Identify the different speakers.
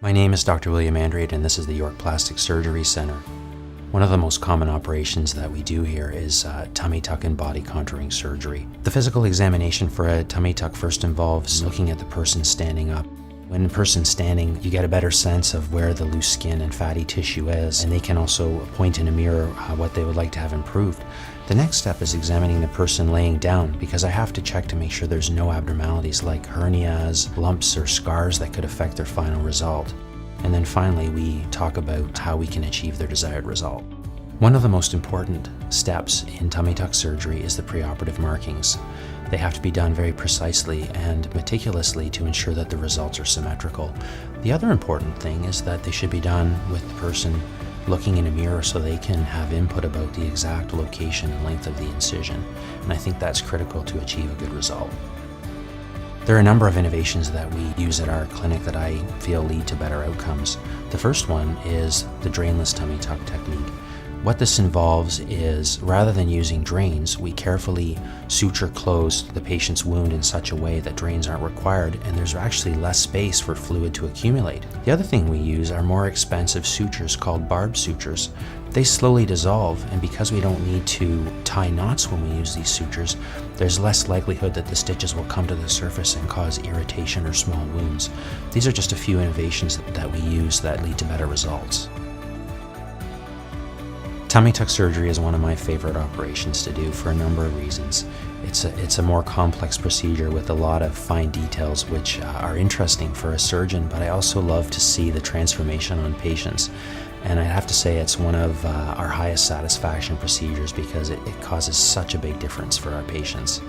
Speaker 1: My name is Dr. William Andrade, and this is the York Plastic Surgery Center. One of the most common operations that we do here is tummy tuck and body contouring surgery. The physical examination for a tummy tuck first involves looking at the person standing up. When the person's standing, you get a better sense of where the loose skin and fatty tissue is, and they can also point in a mirror what they would like to have improved. The next step is examining the person laying down, because I have to check to make sure there's no abnormalities like hernias, lumps, or scars that could affect their final result. And then finally, we talk about how we can achieve their desired result. One of the most important steps in tummy tuck surgery is the preoperative markings. They have to be done very precisely and meticulously to ensure that the results are symmetrical. The other important thing is that they should be done with the person looking in a mirror so they can have input about the exact location and length of the incision. And I think that's critical to achieve a good result. There are a number of innovations that we use at our clinic that I feel lead to better outcomes. The first one is the drainless tummy tuck technique. What this involves is, rather than using drains, we carefully suture close the patient's wound in such a way that drains aren't required, and there's actually less space for fluid to accumulate. The other thing we use are more expensive sutures called barbed sutures. They slowly dissolve, and because we don't need to tie knots when we use these sutures, there's less likelihood that the stitches will come to the surface and cause irritation or small wounds. These are just a few innovations that we use that lead to better results. Tummy tuck surgery is one of my favorite operations to do for a number of reasons. It's a more complex procedure with a lot of fine details which are interesting for a surgeon, but I also love to see the transformation on patients. And I have to say it's one of our highest satisfaction procedures because it causes such a big difference for our patients.